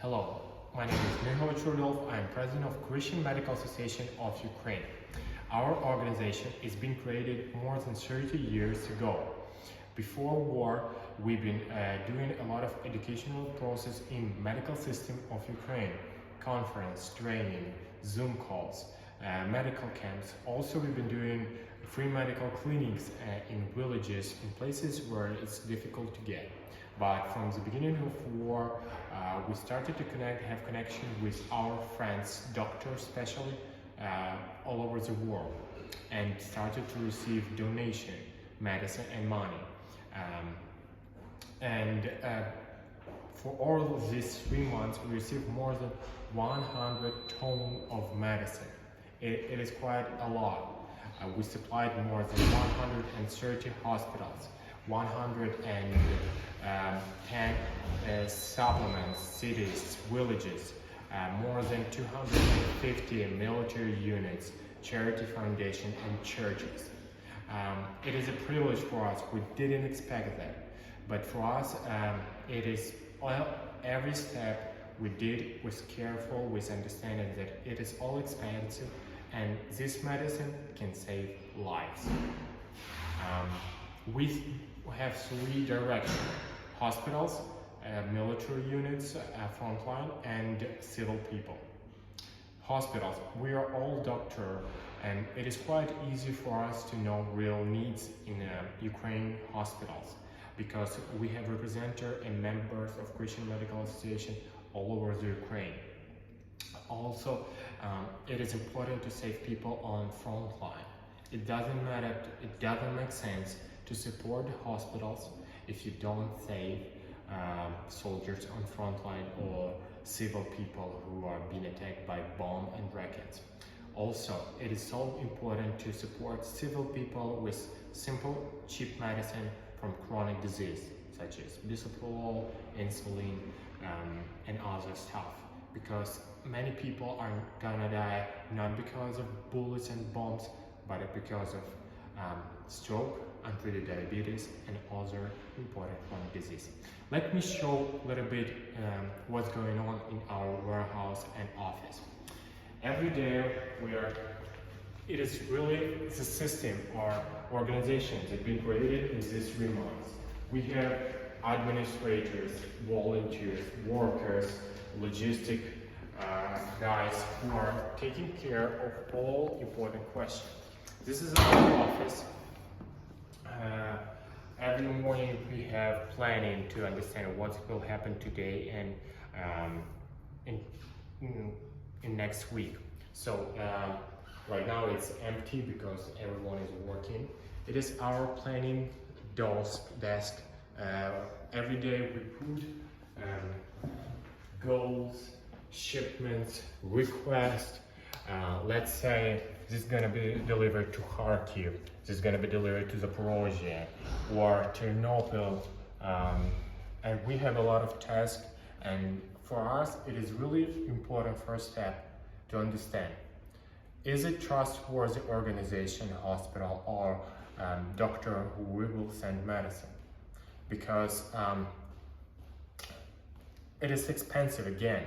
Hello, my name is Mihail. I am president of Christian Medical Association of Ukraine. Our organization is being created more than 30 years ago. Before war, we've been doing a lot of educational process in medical system of Ukraine, conference, training, Zoom calls, medical camps. Also, we've been doing free medical clinics in villages, in places where it's difficult to get. But from the beginning of war, we started to have connection with our friends, doctors especially, all over the world, and started to receive donation, medicine and money. For all of these 3 months, we received more than 100 tons of medicine. It is quite a lot. We supplied more than 130 hospitals, 110 supplements, cities, villages, more than 250 military units, charity foundation and churches. It is a privilege for us. We didn't expect that. But for us, it is every step we did was careful, with understanding that it is all expensive and this medicine can save lives. We have 3 directions: hospitals, military units, frontline, and civil people. Hospitals, we are all doctors, and it is quite easy for us to know real needs in Ukraine hospitals, because we have representatives and members of Christian Medical Association all over the Ukraine. Also, it is important to save people on front line. It doesn't matter, it doesn't make sense to support the hospitals if you don't save soldiers on front line or civil people who are being attacked by bomb and rockets. Also, it is so important to support civil people with simple, cheap medicine from chronic disease, such as bisoprolol, insulin, and other stuff. Because many people are gonna die not because of bullets and bombs, but because of stroke, untreated diabetes, and other important chronic disease. Let me show a little bit what's going on in our warehouse and office. Every day it is really the system or organization that's been created in these 3 months. We have administrators, volunteers, workers, logistic guys who are taking care of all important questions. This is our office. Every morning we have planning to understand what will happen today and in next week. So right now it's empty because everyone is working. It is our planning desk. Every day we put goals, shipments, requests. Let's say this is going to be delivered to Kharkiv, this is going to be delivered to Zaporozhye or Ternopil, and we have a lot of tasks. And for us, it is really important first step to understand: is it trustworthy organization, hospital, or doctor who we will send medicine? Because it is expensive again.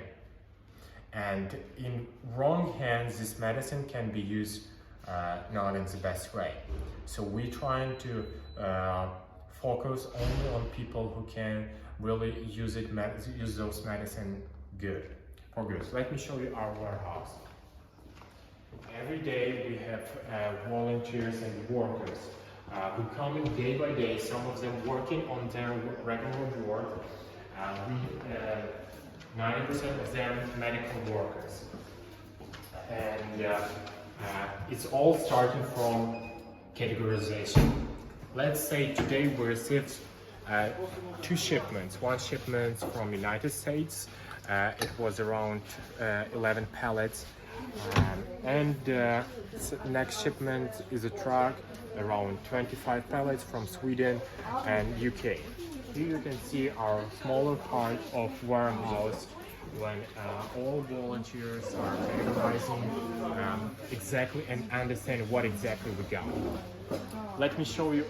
And in wrong hands, this medicine can be used not in the best way. So we're trying to focus only on people who can really use those medicine for good. Let me show you our warehouse. Every day we have volunteers and workers who come in day by day, some of them working on their regular work. 90% of them medical workers, and it's all starting from categorization. Let's say today we received 2 shipments. One shipment from United States, it was around 11 pallets, and next shipment is a truck, around 25 pallets from Sweden and UK. Here you can see our smaller part of warehouse when all volunteers are categorizing exactly and understand what exactly we got. Let me show you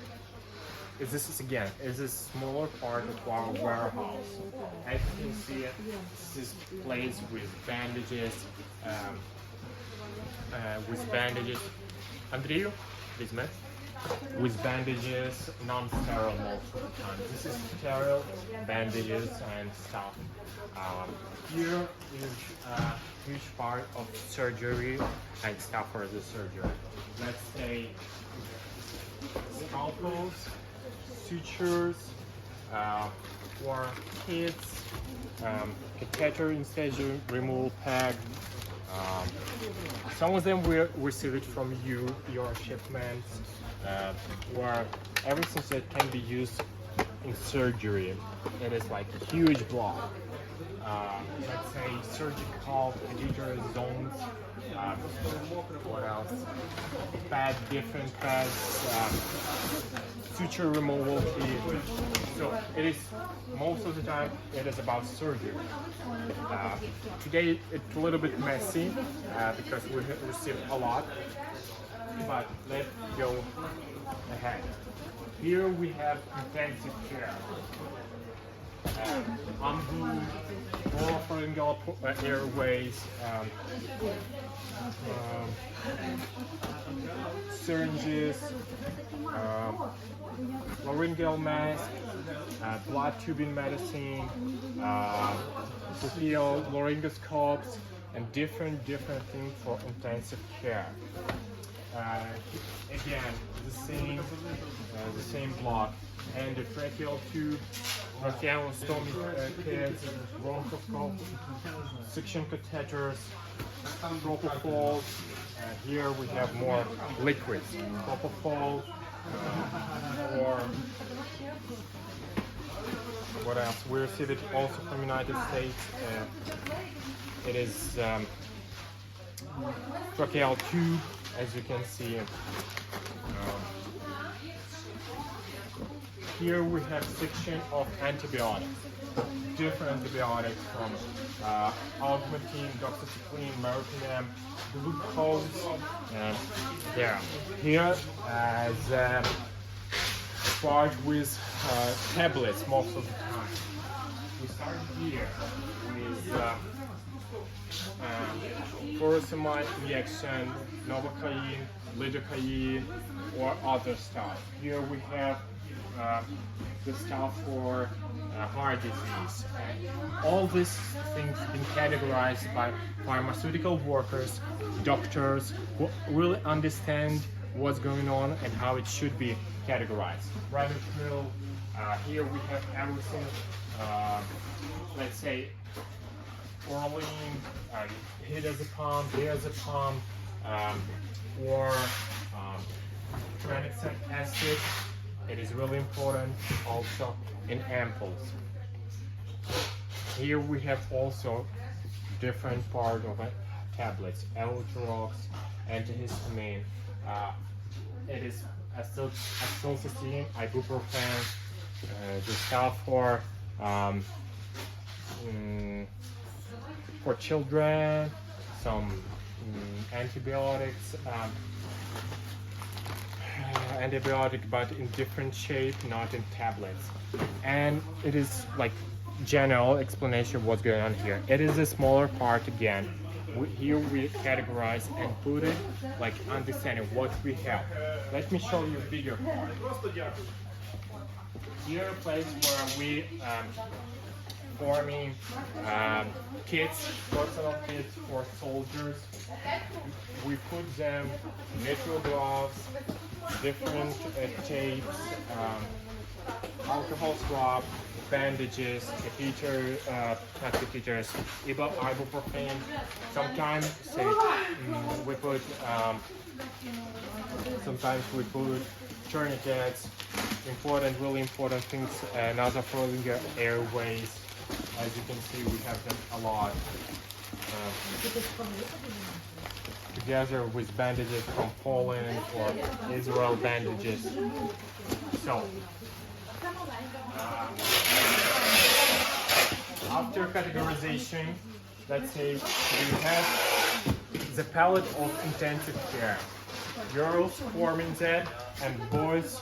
this is again is a smaller part of our warehouse. As you can see, this is placed with bandages, Andrew, візьме. With bandages, non-sterile most of the time. This is sterile bandages and stuff. Here is a huge part of surgery and stuff for the surgery. Let's say scalpels, sutures for kids, catheter incision removal peg. Some of them we received from your shipments, where everything that can be used in surgery. It is like a huge block. Let's say surgical catheter zones. What else? Different pads, suture removal kit. So it is most of the time it is about surgery. Today it's a little bit messy because we received a lot. But let's go ahead. Here we have intensive care. Oropharyngeal airways, syringes, laryngeal mask, blood tubing medicine, laryngoscopes, and different things for intensive care. Again, the same block, and the tracheal tube, tracheostomy kits, bronchoscope, suction catheters, propofol. Here we have more liquids, propofol, or what else? We received it also from United States. It is tracheal tube, as you can see. Here we have section of antibiotics, different antibiotics from augmentin, doxycycline, meropenem, glucose, and yeah. Here as part with tablets most of the time. We start here with furosemide injection, novocaine, lidocaine, or other stuff. Here we have the stuff for heart disease. All these things been categorized by pharmaceutical workers, doctors who really understand what's going on and how it should be categorized. Ribofil, here we have everything, let's say oralin, diazepam, or tranexamic acid. It is really important also in ampoules. Here we have also different part of tablets, Euthyrox, antihistamine. It is acetylcysteine, ibuprofen, the stuff for children, some antibiotics. Antibiotic, but in different shape, not in tablets. And it is like general explanation of what's going on here. It is a smaller part again. Here we categorize and put it like understanding what we have. Let me show you a bigger part. Here a place where we forming kits, personal kits for soldiers. We put them nitrile gloves, different tapes, alcohol swab, bandages, catheter, not catheters, ibuprofen. Sometimes we put tourniquets. Really important things. Nasopharyngeal airways. As you can see, we have them a lot. Together with bandages from Poland or Israel bandages. So, after categorization, let's say we have the palette of intensive care. girls forming that, and boys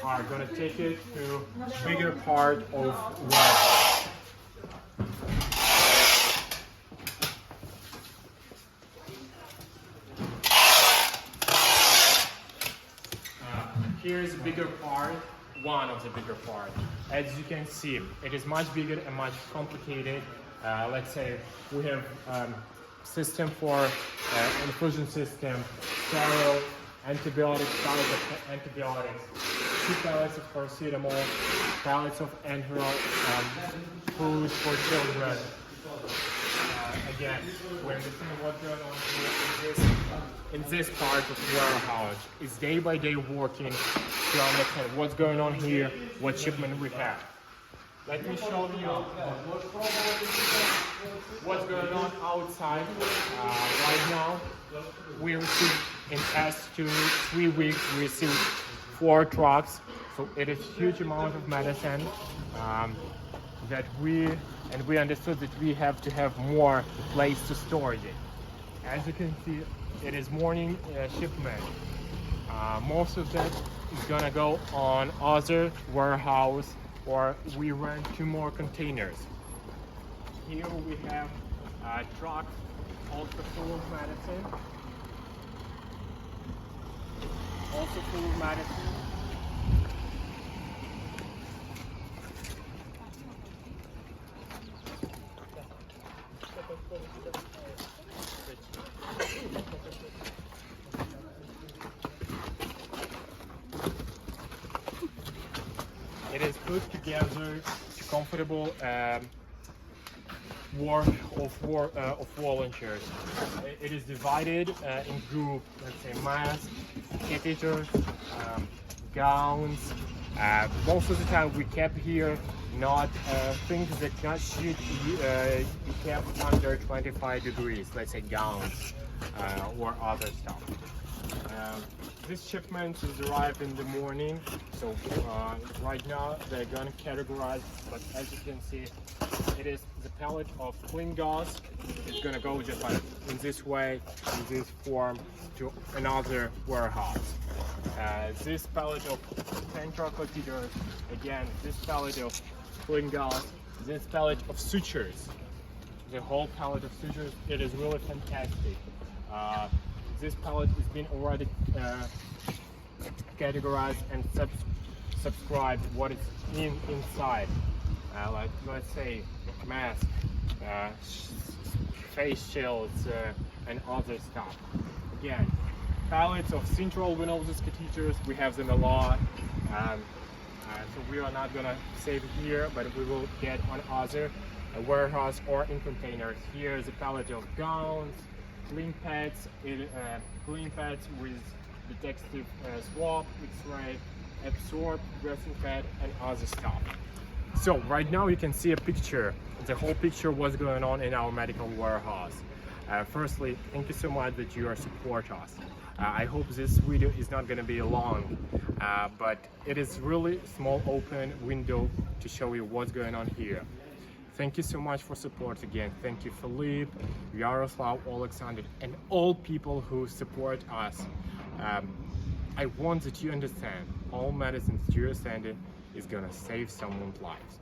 are gonna take it to bigger part of warehouse. Here's a bigger part, one of the bigger part. As you can see, it is much bigger and much complicated. Let's say we have system for infusion system, sterile, antibiotics, pallets of antibiotics, 2 pallets of paracetamol, pallets of enteral, food for children. Again, we understand what's going on here in this part of warehouse. It's day by day working to understand what's going on here, what shipment we have. Let me show you what's going on outside. Right now, we received in past 3 weeks, we received 4 trucks. So it is a huge amount of medicine that we understood that we have to have more place to store it. As you can see, it is morning shipment. Most of that is gonna go on other warehouse, or we rent 2 more containers. Here we have a truck also full of medicine. Also full of medicine. It is put together to comfortable work of volunteers. It is divided in group, let's say masks, catheters, gowns. Most of the time we kept here not things that should be kept under 25 degrees, let's say gowns or other stuff. This shipment is arrived in the morning, so right now they're gonna categorize, but as you can see, it is the pallet of clean gauze. It's gonna go just like in this way, in this form, to another warehouse. This pallet of central catheters, again, this pallet of clean gauze, this pallet of sutures, the whole pallet of sutures, it is really fantastic. This pallet has been already categorized and subscribed what is inside. Like, let's say, mask, face shields, and other stuff. Again, pallets of central venosus catheters, we have them a lot. So we are not gonna save it here, but we will get on other warehouse or in containers. Here is a pallet of gowns, clean pads, clean pads with detective swab, X-ray, absorb, dressing pad, and other stuff. So right now you can see a picture, the whole picture what's going on in our medical warehouse. Firstly, thank you so much that you are support us. I hope this video is not going to be long, but it is really small open window to show you what's going on here. Thank you so much for support again. Thank you, Philippe, Yaroslav, Alexander, and all people who support us. I want that you understand all medicines you're sending is gonna save someone's lives.